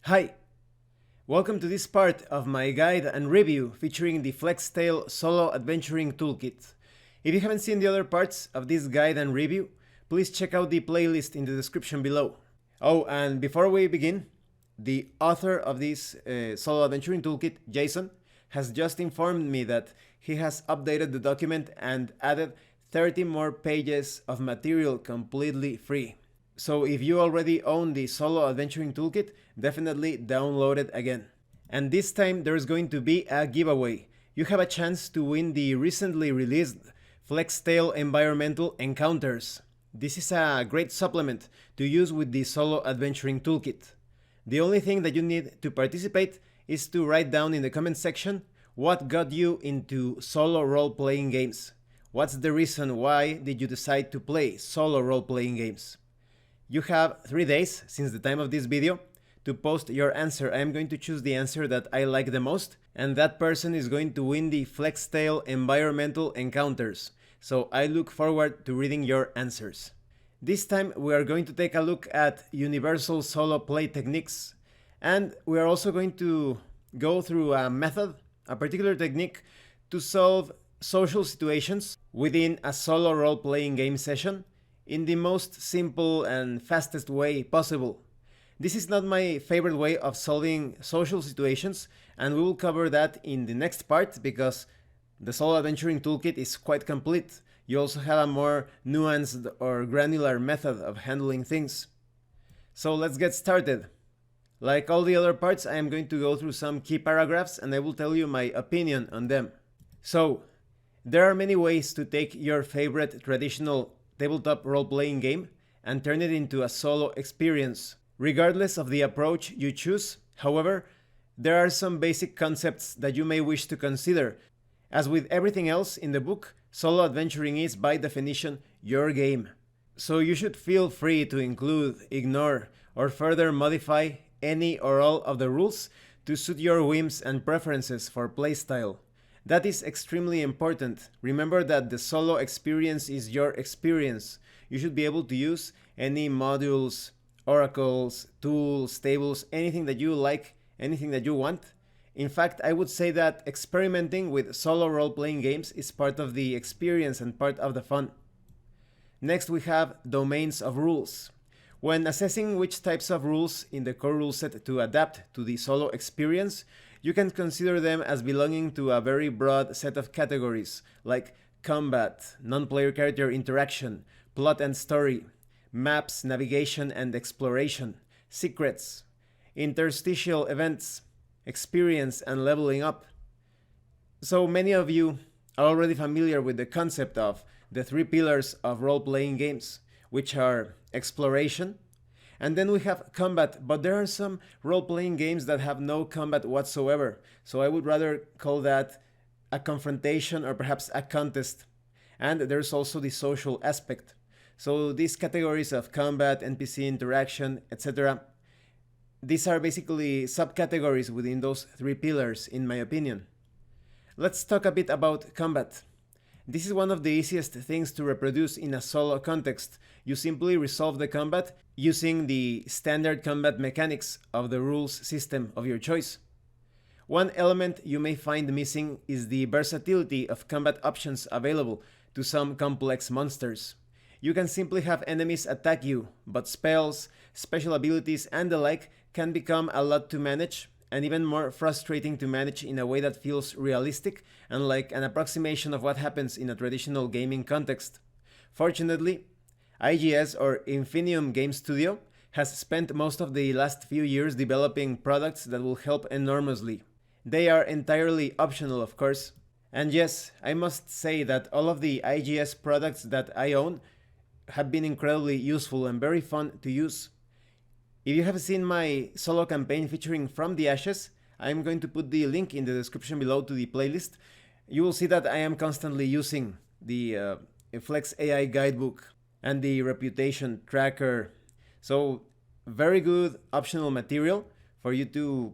Hi! Welcome to this part of my guide and review featuring the FlexTale Solo Adventuring Toolkit. If you haven't seen the other parts of this guide and review, please check out the playlist in the description below. Oh, and before we begin, the author of this Solo Adventuring Toolkit, Jason, has just informed me that he has updated the document and added 30 more pages of material completely free. So if you already own the Solo Adventuring Toolkit, definitely download it again. And this time there's going to be a giveaway. You have a chance to win the recently released FlexTale Environmental Encounters. This is a great supplement to use with the Solo Adventuring Toolkit. The only thing that you need to participate is to write down in the comment section what got you into solo role-playing games. What's the reason why did you decide to play solo role-playing games? You have 3 days since the time of this video to post your answer. I am going to choose the answer that I like the most, and that person is going to win the FlexTale Environmental Encounters. So I look forward to reading your answers. This time we are going to take a look at universal solo play techniques, and we are also going to go through a method, a particular technique to solve social situations within a solo role-playing game session in the most simple and fastest way possible. This is not my favorite way of solving social situations, and we will cover that in the next part because the Solo Adventuring Toolkit is quite complete. You also have a more nuanced or granular method of handling things. So let's get started. Like all the other parts, I am going to go through some key paragraphs and I will tell you my opinion on them. So, there are many ways to take your favorite traditional tabletop role-playing game and turn it into a solo experience. Regardless of the approach you choose, however, there are some basic concepts that you may wish to consider. As with everything else in the book, solo adventuring is by definition your game. So you should feel free to include, ignore, or further modify any or all of the rules to suit your whims and preferences for playstyle. That is extremely important. Remember that the solo experience is your experience. You should be able to use any modules, oracles, tools, tables, anything that you like, anything that you want. In fact, I would say that experimenting with solo role-playing games is part of the experience and part of the fun. Next we have domains of rules. When assessing which types of rules in the core rule set to adapt to the solo experience, you can consider them as belonging to a very broad set of categories like combat, non-player character interaction, plot and story, maps, navigation and exploration, secrets, interstitial events, experience and leveling up. So many of you are already familiar with the concept of the 3 pillars of role-playing games, which are exploration, and then we have combat, but there are some role-playing games that have no combat whatsoever, so I would rather call that a confrontation or perhaps a contest. And there's also the social aspect. So these categories of combat, NPC interaction, etc., these are basically subcategories within those 3 pillars, in my opinion. Let's talk a bit about combat. This is one of the easiest things to reproduce in a solo context. You simply resolve the combat using the standard combat mechanics of the rules system of your choice. One element you may find missing is the versatility of combat options available to some complex monsters. You can simply have enemies attack you, but spells, special abilities and the like can become a lot to manage and even more frustrating to manage in a way that feels realistic and like an approximation of what happens in a traditional gaming context. Fortunately, IGS or Infinium Game Studio has spent most of the last few years developing products that will help enormously. They are entirely optional, of course. And yes, I must say that all of the IGS products that I own have been incredibly useful and very fun to use. If you have seen my solo campaign featuring From the Ashes, I'm going to put the link in the description below to the playlist. You will see that I am constantly using the Flex AI guidebook and the reputation tracker. So very good optional material for you to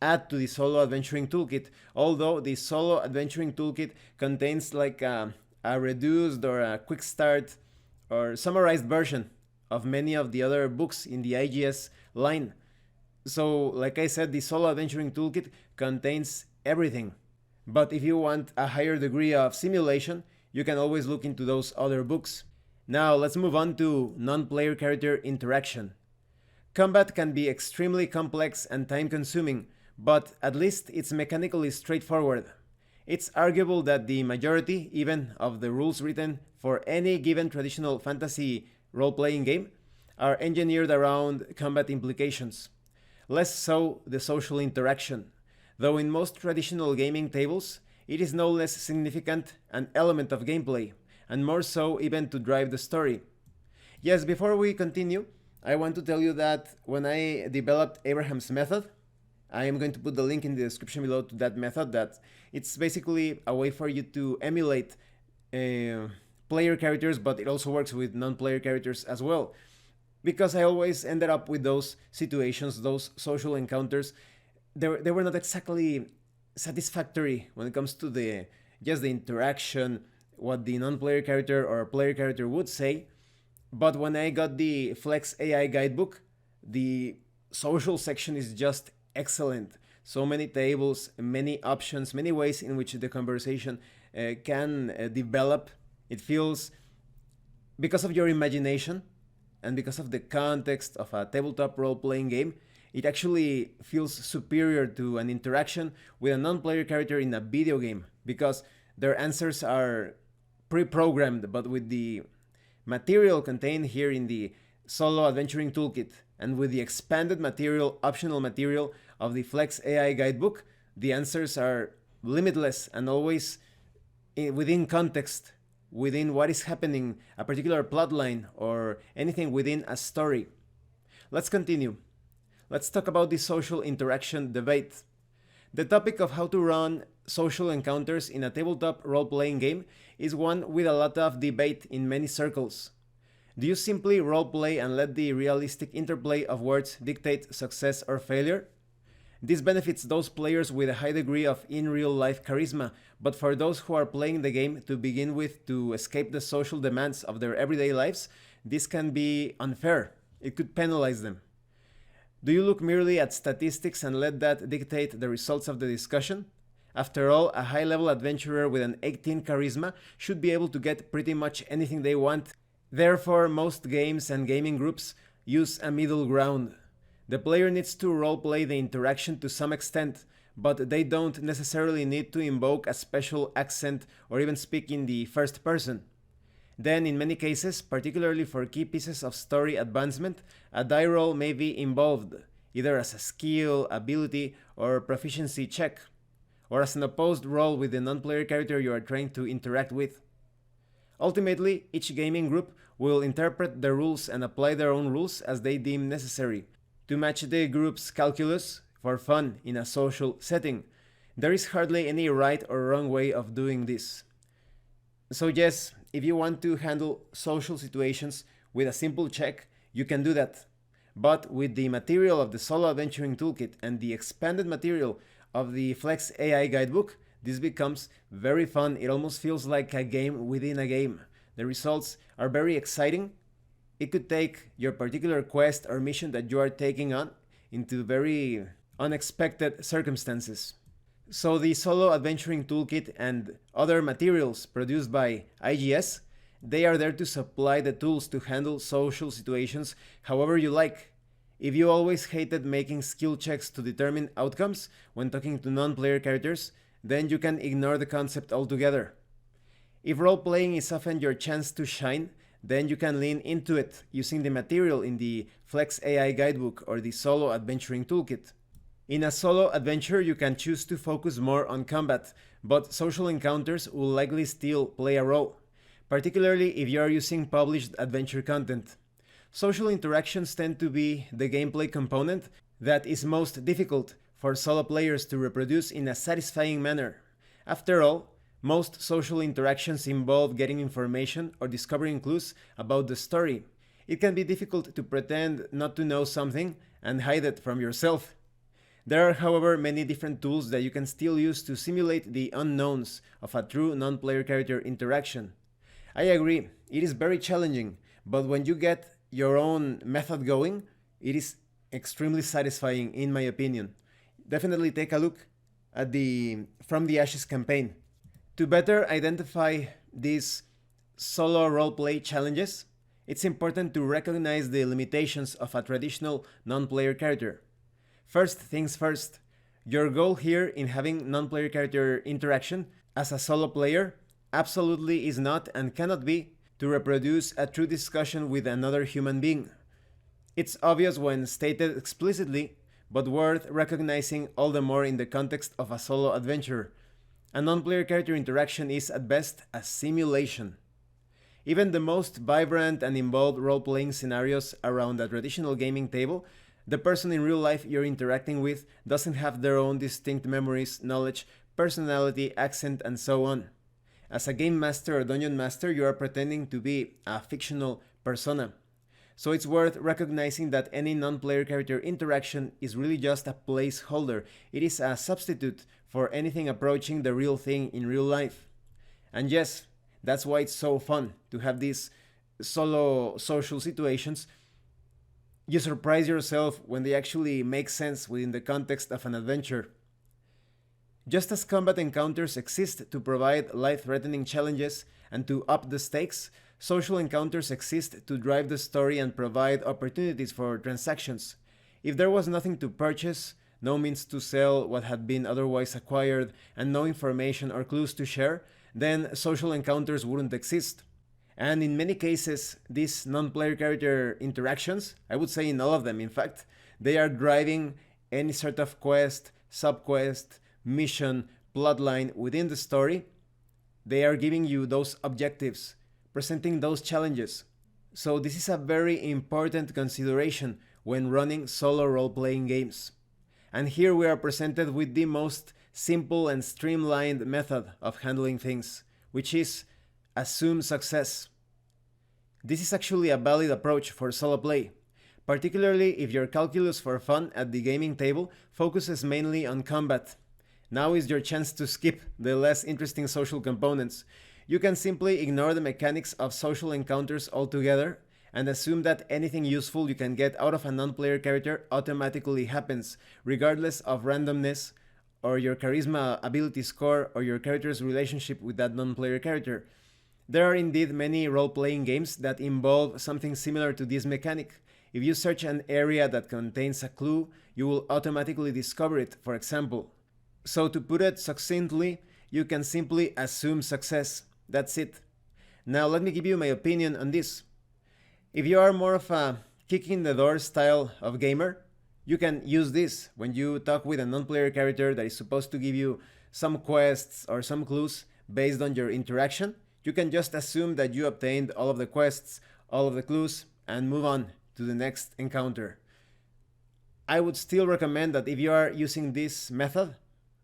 add to the Solo Adventuring Toolkit, although the Solo Adventuring Toolkit contains like a reduced or a quick start or summarized version of many of the other books in the IGS line. So, like I said, the Solo Adventuring Toolkit contains everything. But if you want a higher degree of simulation, you can always look into those other books. Now, let's move on to non-player character interaction. Combat can be extremely complex and time-consuming, but at least it's mechanically straightforward. It's arguable that the majority, even of the rules written for any given traditional fantasy role-playing game, are engineered around combat implications. Less so the social interaction, though in most traditional gaming tables, it is no less significant an element of gameplay, and more so even to drive the story. Yes, before we continue, I want to tell you that when I developed Abraham's method, I am going to put the link in the description below to that method. That it's basically a way for you to emulate player characters, but it also works with non-player characters as well. Because I always ended up with those situations, those social encounters. They were not exactly satisfactory when it comes to the interaction, what the non-player character or player character would say. But when I got the Flex AI guidebook, the social section is just excellent. So many tables, many options, many ways in which the conversation can develop. It feels, because of your imagination and because of the context of a tabletop role-playing game, it actually feels superior to an interaction with a non-player character in a video game, because their answers are pre-programmed. But with the material contained here in the Solo Adventuring Toolkit and with the expanded material, optional material of the Flex AI guidebook, the answers are limitless and always within context, within what is happening, a particular plotline, or anything within a story. Let's continue. Let's talk about the social interaction debate. The topic of how to run social encounters in a tabletop role-playing game is one with a lot of debate in many circles. Do you simply roleplay and let the realistic interplay of words dictate success or failure? This benefits those players with a high degree of in-real-life charisma, but for those who are playing the game to begin with to escape the social demands of their everyday lives, this can be unfair. It could penalize them. Do you look merely at statistics and let that dictate the results of the discussion? After all, a high-level adventurer with an 18 charisma should be able to get pretty much anything they want. Therefore, most games and gaming groups use a middle ground. The player needs to roleplay the interaction to some extent, but they don't necessarily need to invoke a special accent or even speak in the first person. Then, in many cases, particularly for key pieces of story advancement, a die roll may be involved, either as a skill, ability, or proficiency check, or as an opposed roll with the non-player character you are trying to interact with. Ultimately, each gaming group will interpret the rules and apply their own rules as they deem necessary to match the group's calculus for fun in a social setting. There is hardly any right or wrong way of doing this. So yes, if you want to handle social situations with a simple check, you can do that. But with the material of the Solo Adventuring Toolkit and the expanded material of the Flex AI guidebook, this becomes very fun. It almost feels like a game within a game. The results are very exciting. It could take your particular quest or mission that you are taking on into very unexpected circumstances. So the Solo Adventuring Toolkit and other materials produced by IGS, they are there to supply the tools to handle social situations however you like. If you always hated making skill checks to determine outcomes when talking to non-player characters, then you can ignore the concept altogether. If role-playing is often your chance to shine, then you can lean into it using the material in the Flex AI guidebook or the Solo Adventuring Toolkit. In a solo adventure, you can choose to focus more on combat, but social encounters will likely still play a role, particularly if you are using published adventure content. Social interactions tend to be the gameplay component that is most difficult for solo players to reproduce in a satisfying manner. After all, most social interactions involve getting information or discovering clues about the story. It can be difficult to pretend not to know something and hide it from yourself. There are, however, many different tools that you can still use to simulate the unknowns of a true non-player character interaction. I agree, it is very challenging, but when you get your own method going, it is extremely satisfying in my opinion. Definitely take a look at the From the Ashes campaign. To better identify these solo roleplay challenges, it's important to recognize the limitations of a traditional non-player character. First things first, your goal here in having non-player character interaction as a solo player absolutely is not and cannot be to reproduce a true discussion with another human being. It's obvious when stated explicitly, but worth recognizing all the more in the context of a solo adventure. A non-player character interaction is at best a simulation. Even the most vibrant and involved role-playing scenarios around a traditional gaming table, the person in real life you're interacting with doesn't have their own distinct memories, knowledge, personality, accent, and so on. As a game master or dungeon master, you are pretending to be a fictional persona. So it's worth recognizing that any non-player character interaction is really just a placeholder. It is a substitute for anything approaching the real thing in real life. And yes, that's why it's so fun to have these solo social situations. You surprise yourself when they actually make sense within the context of an adventure. Just as combat encounters exist to provide life-threatening challenges and to up the stakes, social encounters exist to drive the story and provide opportunities for transactions. If there was nothing to purchase, no means to sell what had been otherwise acquired, and no information or clues to share, then social encounters wouldn't exist. And in many cases, these non-player character interactions, I would say in all of them in fact, they are driving any sort of quest, sub-quest, mission, plotline within the story. They are giving you those objectives, presenting those challenges. So this is a very important consideration when running solo role-playing games. And here we are presented with the most simple and streamlined method of handling things, which is assume success. This is actually a valid approach for solo play, particularly if your calculus for fun at the gaming table focuses mainly on combat. Now is your chance to skip the less interesting social components. You can simply ignore the mechanics of social encounters altogether and assume that anything useful you can get out of a non-player character automatically happens, regardless of randomness, or your charisma ability score, or your character's relationship with that non-player character. There are indeed many role-playing games that involve something similar to this mechanic. If you search an area that contains a clue, you will automatically discover it, for example. So to put it succinctly, you can simply assume success. That's it. Now let me give you my opinion on this. If you are more of a kick-in-the-door style of gamer, you can use this when you talk with a non-player character that is supposed to give you some quests or some clues based on your interaction. You can just assume that you obtained all of the quests, all of the clues, and move on to the next encounter. I would still recommend that if you are using this method,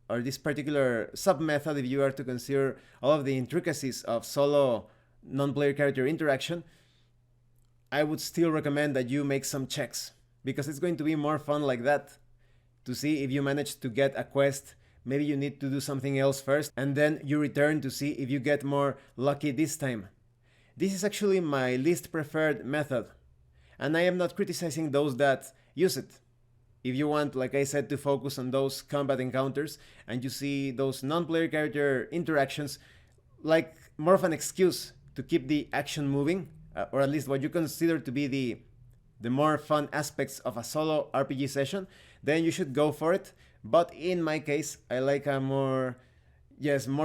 or this particular sub-method, if you are to consider all of the intricacies of solo non-player character interaction, I would still recommend that you make some checks, because it's going to be more fun like that. To see if you manage to get a quest, maybe you need to do something else first, and then you return to see if you get more lucky this time. This is actually my least preferred method, and I am not criticizing those that use it. If you want, like I said, to focus on those combat encounters and you see those non-player character interactions like more of an excuse to keep the action moving, or at least what you consider to be the more fun aspects of a solo RPG session, then you should go for it. But in my case, I like a more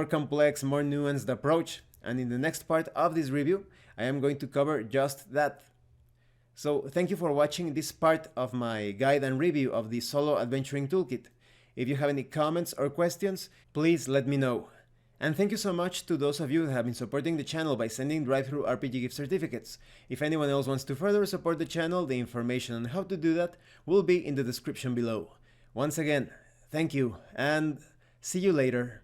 complex, more nuanced approach. And in the next part of this review, I am going to cover just that. So thank you for watching this part of my guide and review of the Solo Adventuring Toolkit. If you have any comments or questions, please let me know. And thank you so much to those of you that have been supporting the channel by sending drive-thru RPG gift certificates. If anyone else wants to further support the channel, the information on how to do that will be in the description below. Once again, thank you, and see you later.